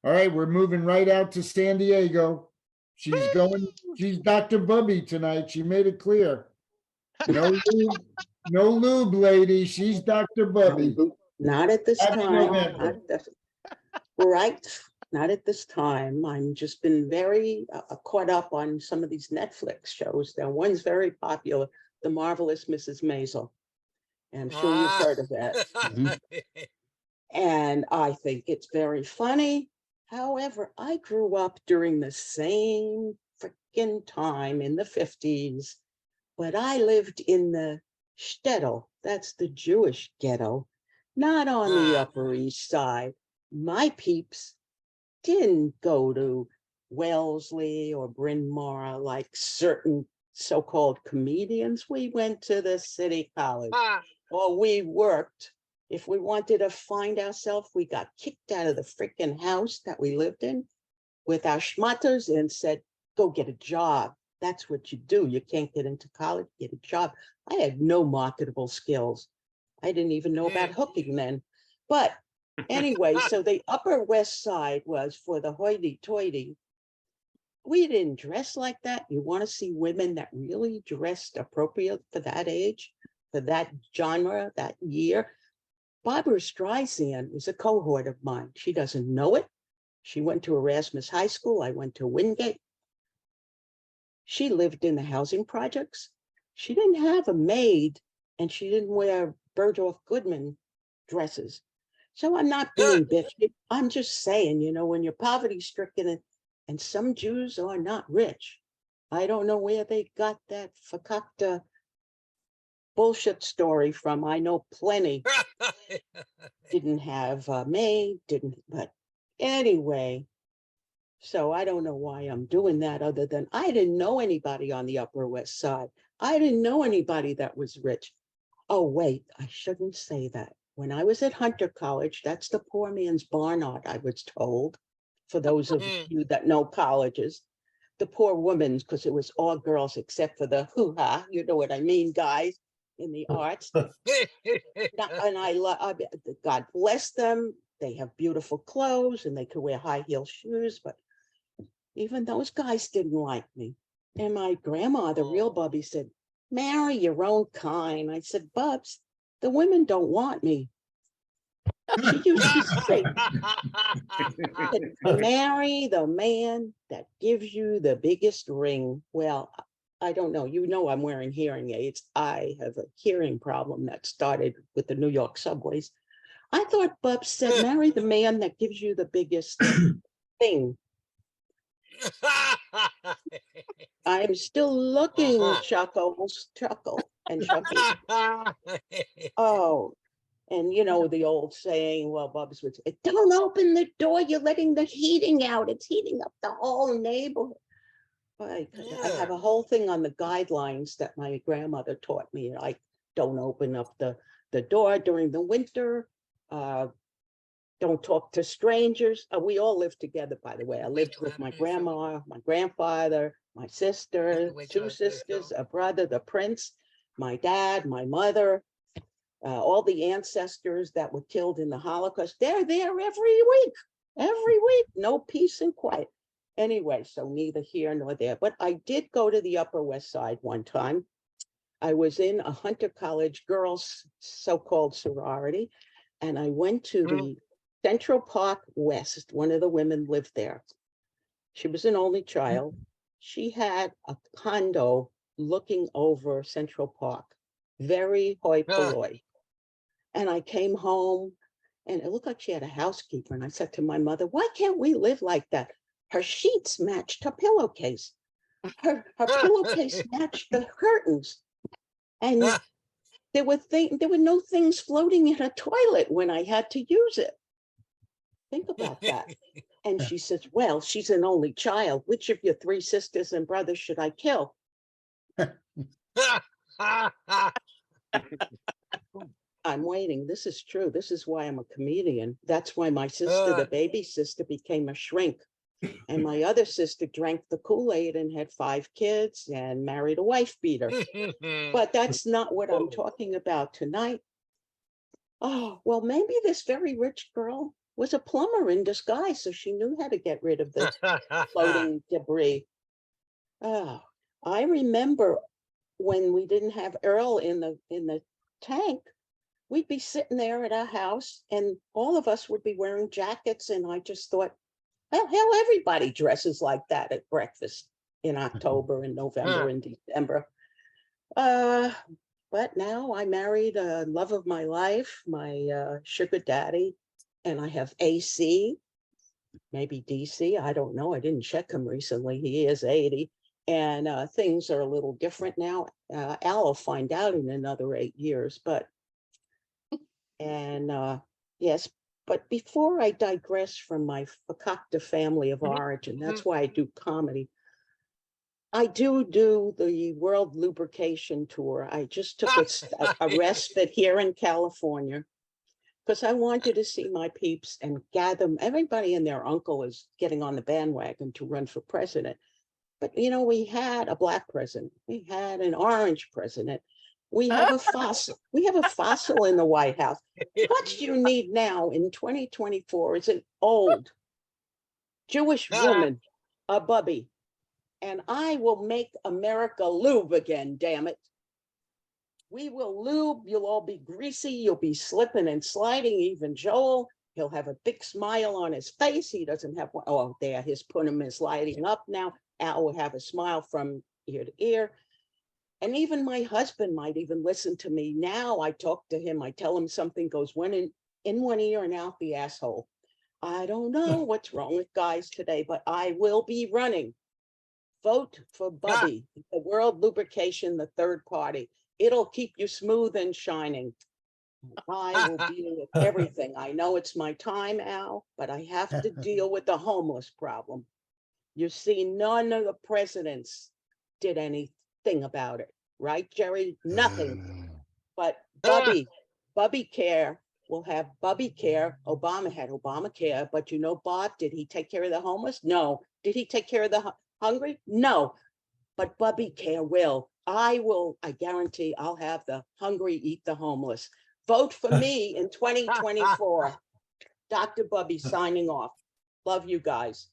All right, we're moving right out to San Diego. She's Dr. Bubby tonight. She made it clear. No lube, no lube, lady. She's Dr. Bubby. Not at this Happy time. November. Right. Not at this time. I'm just been very caught up on some of these Netflix shows. Now, one's very popular, The Marvelous Mrs. Maisel. And I'm sure you've heard of that. And I think it's very funny. However, I grew up during the same freaking time in the 50s, but I lived in the shtetl. That's the Jewish ghetto, not on the Upper East Side. My peeps didn't go to Wellesley or Bryn Mawr like certain so-called comedians. We went to the city college, or we worked. If we wanted to find ourselves, we got kicked out of the freaking house that we lived in with our schmutters and said, go get a job. That's what you do. You can't get into college, get a job. I had no marketable skills. I didn't even know about hooking then. But anyway, so the Upper West Side was for the hoity-toity. We didn't dress like that. You want to see women that really dressed appropriate for that age, for that genre, that year. Barbara Streisand is a cohort of mine. She doesn't know it. She went to Erasmus High School. I went to Wingate. She lived in the housing projects. She didn't have a maid, and she didn't wear Bergdorf Goodman dresses. So I'm not being bitchy. I'm just saying, you know, when you're poverty stricken and some Jews are not rich, I don't know where they got that fakakta bullshit story from. I know plenty. Didn't have a maid, but anyway. So I don't know why I'm doing that other than I didn't know anybody on the Upper West Side. I didn't know anybody that was rich. Oh, wait, I shouldn't say that. When I was at Hunter College, that's the poor man's Barnard, I was told, for those of you that know colleges. The poor women's, because it was all girls except for the hoo-ha, you know what I mean, guys, in the arts. And I love, God bless them. They have beautiful clothes and they could wear high heel shoes, but even those guys didn't like me. And my grandma, the real Bubby, said, marry your own kind. I said, Bubs, the women don't want me. She used to say, marry the man that gives you the biggest ring. Well, I don't know. You know, I'm wearing hearing aids. I have a hearing problem that started with the New York subways. I thought Bubs said, marry the man that gives you the biggest thing. I'm still looking, Chuckles, Chuckle, and Chucky. Oh, and you know the old saying, well, Bubs would say, don't open the door, you're letting the heating out. It's heating up the whole neighborhood. I have a whole thing on the guidelines that my grandmother taught me. Like, don't open up the door during the winter. Don't talk to strangers. We all lived together, by the way. I lived with my grandma, my grandfather, my sister, two sisters, a brother, the prince, my dad, my mother, all the ancestors that were killed in the Holocaust. They're there every week, no peace and quiet. Anyway, so neither here nor there. But I did go to the Upper West Side one time. I was in a Hunter College girls' so-called sorority, and I went to the Central Park West. One of the women lived there. She was an only child. She had a condo looking over Central Park, very hoi polloi. And I came home and it looked like she had a housekeeper. And I said to my mother, why can't we live like that? Her sheets matched her pillowcase. Her pillowcase matched the curtains. And there were no things floating in her toilet when I had to use it. Think about that. And she says, well, she's an only child. Which of your three sisters and brothers should I kill? I'm waiting. This is true. This is why I'm a comedian. That's why my sister, the baby sister, became a shrink. And my other sister drank the Kool-Aid and had 5 kids and married a wife beater. But that's not what I'm talking about tonight. Oh, well, maybe this very rich girl was a plumber in disguise, so she knew how to get rid of the floating debris. Oh, I remember when we didn't have Earl in the tank, we'd be sitting there at our house and all of us would be wearing jackets. And I just thought, well, hell, everybody dresses like that at breakfast in October and November and December. But now I married a love of my life, my sugar daddy, and I have AC, maybe DC. I don't know. I didn't check him recently. He is 80. And things are a little different now. Al will find out in another 8 years, yes, but before I digress from my fakakta family of origin, that's why I do comedy. I do the World Lubrication Tour. I just took a respite here in California because I wanted to see my peeps and gather. Everybody and their uncle is getting on the bandwagon to run for president. But, you know, we had a black president. We had an orange president. We have a fossil. We have a fossil in the White House. What you need now in 2024 is an old Jewish woman, a bubby. And I will make America lube again, damn it. We will lube. You'll all be greasy. You'll be slipping and sliding. Even Joel, he'll have a big smile on his face. He doesn't have one. Oh, there, his punim is lighting up now. Al will have a smile from ear to ear. And even my husband might even listen to me. Now I talk to him. I tell him something goes in one ear and out the asshole. I don't know what's wrong with guys today, but I will be running. Vote for Bubby, the World Lubrication, the third party. It'll keep you smooth and shining. I will deal with everything. I know it's my time, Al, but I have to deal with the homeless problem. You see, none of the presidents did anything about it, right, Jerry? Nothing. But Bubby Care will have Bubby Care. Obama had Obamacare, but you know, Bob, did he take care of the homeless? No. Did he take care of the hungry? No. But Bubby Care will. I guarantee I'll have the hungry eat the homeless. Vote for me in 2024. Dr. Bubby signing off. Love you guys.